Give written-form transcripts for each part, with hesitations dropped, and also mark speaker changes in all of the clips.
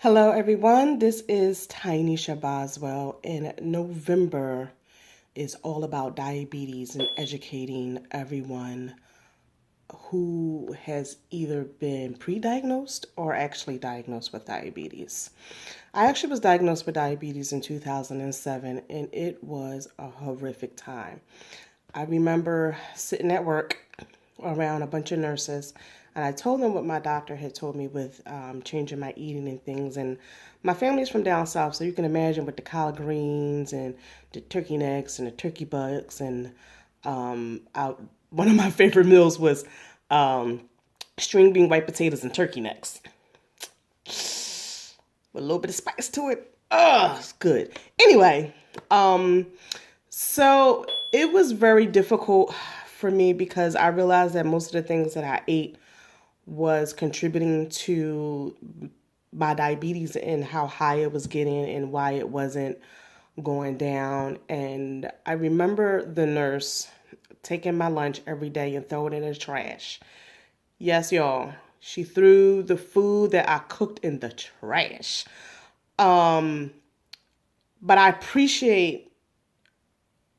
Speaker 1: Hello, everyone. This is Tynesha Boswell, and November is all about diabetes and educating everyone who has either been pre-diagnosed or actually diagnosed with diabetes. I actually was diagnosed with diabetes in 2007, and it was a horrific time. I remember sitting at work around a bunch of nurses, and I told them what my doctor had told me with changing my eating and things. And my family's from down south, so you can imagine with the collard greens and the turkey necks and the turkey bucks. And one of my favorite meals was um, string bean white potatoes and turkey necks with a little bit of spice to it. Oh, it's good. Anyway, so it was very difficult for me because I realized that most of the things that I ate was contributing to my diabetes and how high it was getting and why it wasn't going down. And I remember the nurse taking my lunch every day and throwing it in the trash. Yes, y'all. She threw the food that I cooked in the trash. Um, but I appreciate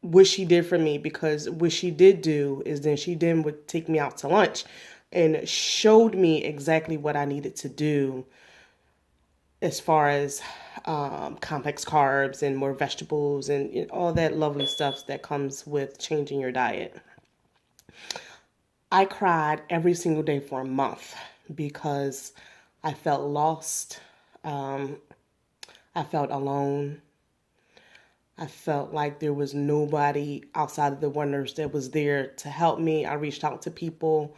Speaker 1: what she did for me, because what she did do is then she then would take me out to lunch and showed me exactly what I needed to do as far as complex carbs and more vegetables and all that lovely stuff that comes with changing your diet. I cried every single day for a month because I felt lost. Um, I felt alone. I felt like there was nobody outside of the one nurse that was there to help me. I reached out to people,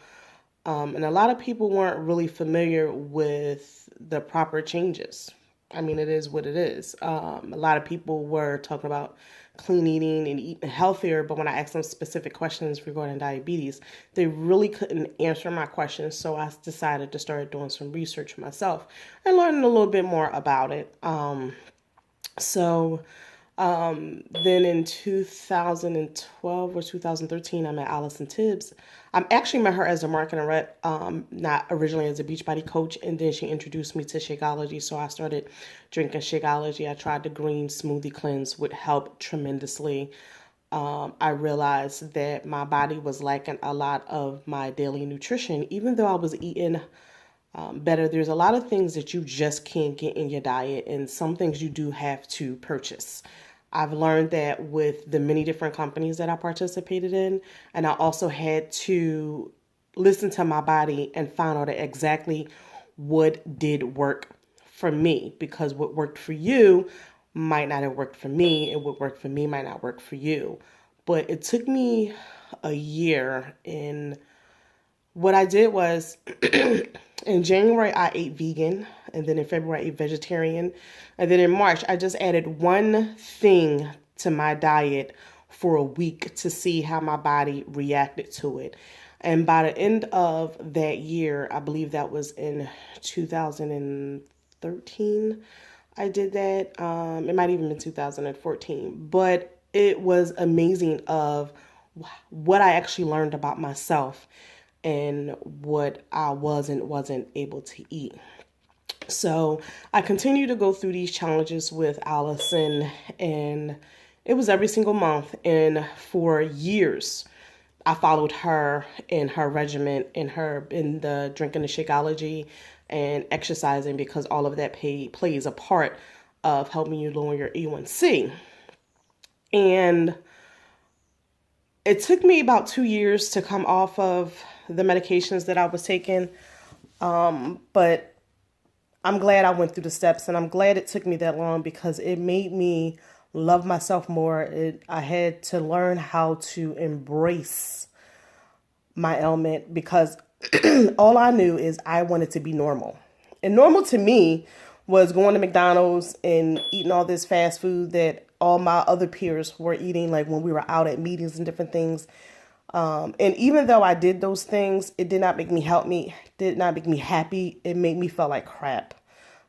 Speaker 1: and a lot of people weren't really familiar with the proper changes. I mean, it is what it is. A lot of people were talking about clean eating and eating healthier, but when I asked them specific questions regarding diabetes, they really couldn't answer my questions. So I decided to start doing some research myself and learning a little bit more about it. So then in 2012 or 2013, I met Allison Tibbs. I actually met her as a marketing rep, not originally as a Beachbody coach, and then she introduced me to Shakeology. So I started drinking Shakeology. I tried the green smoothie cleanse, which helped tremendously. I realized that my body was lacking a lot of my daily nutrition, even though I was eating better. There's a lot of things that you just can't get in your diet, and some things you do have to purchase. I've learned that with the many different companies that I participated in, and I also had to listen to my body and find out exactly what did work for me, because what worked for you might not have worked for me, and what worked for me might not work for you. But it took me a year, and what I did was in January I ate vegan, and then in February I ate vegetarian, and then in March I just added one thing to my diet for a week to see how my body reacted to it. And by the end of that year, I believe that was in 2013, I did that. It might even been 2014, but it was amazing of what I actually learned about myself and what I wasn't able to eat. So I continue to go through these challenges with Allison, and it was every single month. And for years, I followed her in her regimen, in the drinking the Shakeology and exercising, because all of that plays a part of helping you lower your A1C. And it took me about 2 years to come off of the medications that I was taking, but I'm glad I went through the steps, and I'm glad it took me that long because it made me love myself more. I had to learn how to embrace my ailment, because all I knew is I wanted to be normal. And normal to me was going to McDonald's and eating all this fast food that all my other peers were eating, like when we were out at meetings and different things. And even though I did those things, it did not make me did not make me happy. It made me feel like crap.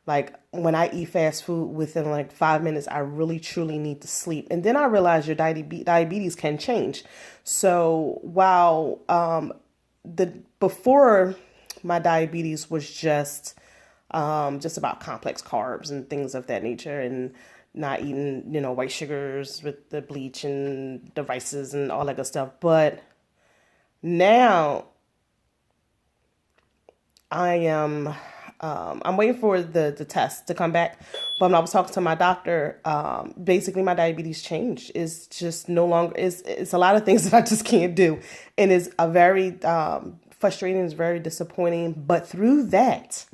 Speaker 1: Like when I eat fast food, within like 5 minutes, I really truly need to sleep. And then I realized your diabetes can change. So while the before my diabetes was just just about complex carbs and things of that nature, and not eating, white sugars with the bleach and devices and all that good stuff. But now I am, I'm waiting for the test to come back. But when I was talking to my doctor, basically my diabetes changed. It's just no longer, it's a lot of things that I just can't do. And it's a very frustrating, it's very disappointing. But through that,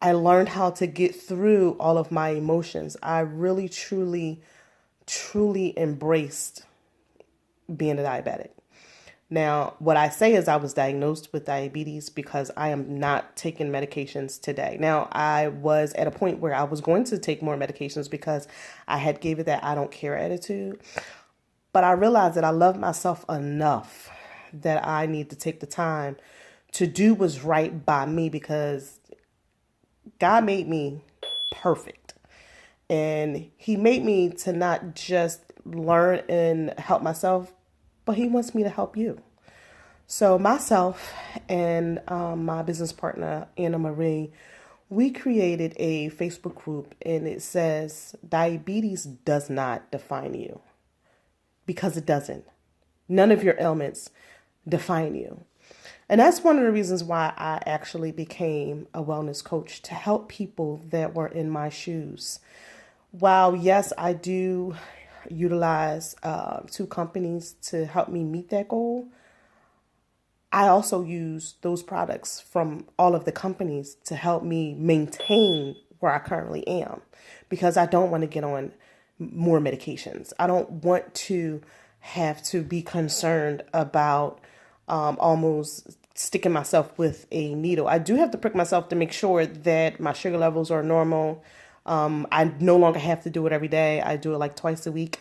Speaker 1: I learned how to get through all of my emotions. I really, truly, truly embraced being a diabetic. Now, what I say is I was diagnosed with diabetes because I am not taking medications today. Now, I was at a point where I was going to take more medications because I had gave it that I don't care attitude. But I realized that I love myself enough that I need to take the time to do what's right by me, because God made me perfect. And he made me to not just learn and help myself, but he wants me to help you. So myself and my business partner, Anna Marie, we created a Facebook group, and it says, diabetes does not define you, because it doesn't. None of your ailments define you. And that's one of the reasons why I actually became a wellness coach, to help people that were in my shoes. While, yes, I do utilize 2 companies to help me meet that goal, I also use those products from all of the companies to help me maintain where I currently am, because I don't want to get on more medications. I don't want to have to be concerned about almost sticking myself with a needle. I do have to prick myself to make sure that my sugar levels are normal. I no longer have to do it every day. I do it like twice a week.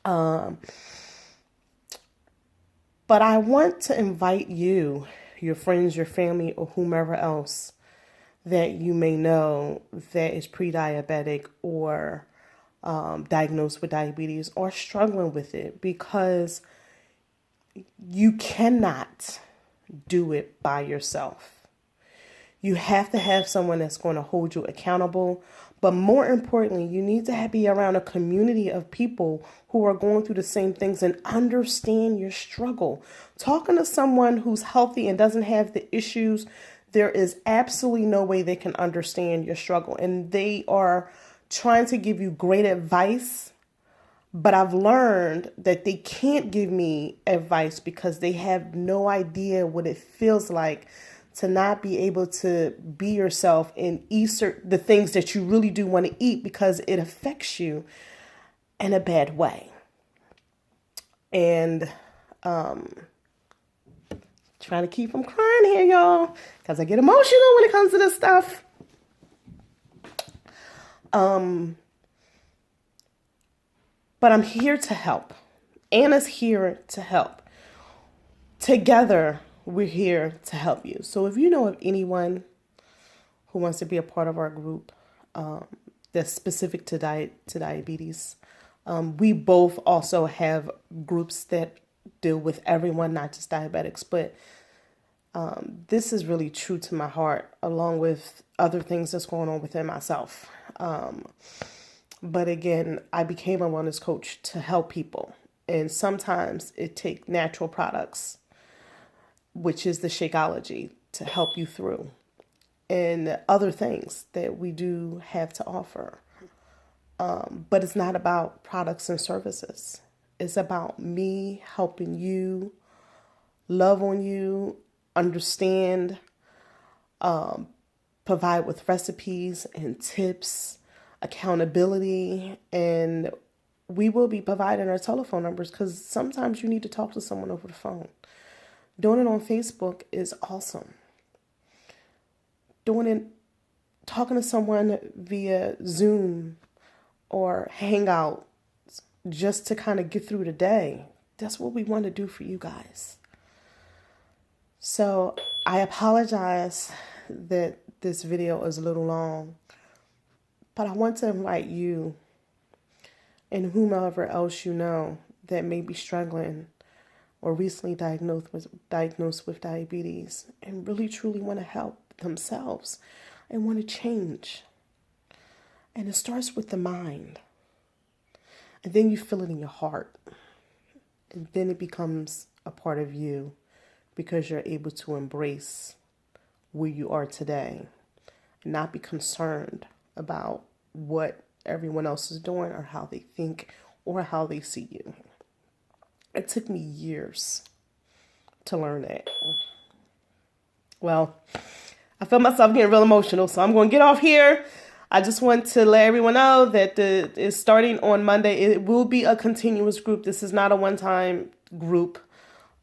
Speaker 1: But I want to invite you, your friends, your family, or whomever else that you may know that is pre-diabetic or diagnosed with diabetes or struggling with it, because you cannot do it by yourself. You have to have someone that's going to hold you accountable. But more importantly, you need to be around a community of people who are going through the same things and understand your struggle. Talking to someone who's healthy and doesn't have the issues, there is absolutely no way they can understand your struggle. And they are trying to give you great advice, but I've learned that they can't give me advice because they have no idea what it feels like to not be able to be yourself and eat the things that you really do want to eat, because it affects you in a bad way. And trying to keep from crying here, y'all, because I get emotional when it comes to this stuff. But I'm here to help. Anna's here to help. Together, we're here to help you. So if you know of anyone who wants to be a part of our group that's specific to diabetes, we both also have groups that deal with everyone, not just diabetics. But this is really true to my heart, along with other things that's going on within myself. But again, I became a wellness coach to help people. And sometimes it takes natural products, which is the Shakeology, to help you through, and other things that we do have to offer. But it's not about products and services. It's about me helping you, love on you, understand, provide with recipes and tips, accountability, and we will be providing our telephone numbers, because sometimes you need to talk to someone over the phone. Doing it on Facebook is awesome. Talking to someone via Zoom or Hangout just to kind of get through the day. That's what we want to do for you guys. So I apologize that this video is a little long, but I want to invite you and whomever else you know that may be struggling or recently diagnosed with diabetes and really truly want to help themselves and want to change. And it starts with the mind. And then you feel it in your heart. And then it becomes a part of you because you're able to embrace where you are today and not be concerned about what everyone else is doing or how they think or how they see you. It took me years to learn that. Well, I feel myself getting real emotional, so I'm going to get off here. I just want to let everyone know that it's starting on Monday. It will be a continuous group. This is not a one-time group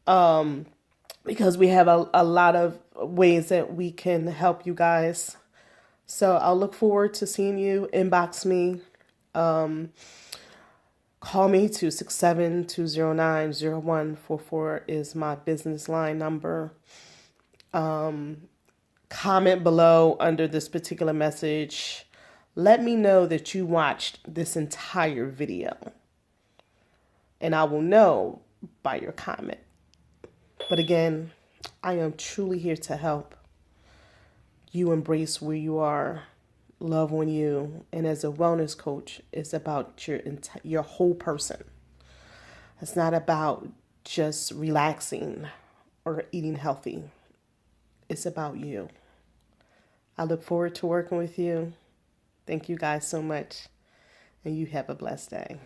Speaker 1: because we have a lot of ways that we can help you guys. So I'll look forward to seeing you. Inbox me. Call me, 267-209-0144 is my business line number. Comment below under this particular message. Let me know that you watched this entire video. And I will know by your comment. But again, I am truly here to help you embrace where you are, love on you. And as a wellness coach, it's about your whole person. It's not about just relaxing or eating healthy. It's about you. I look forward to working with you. Thank you guys so much, and you have a blessed day.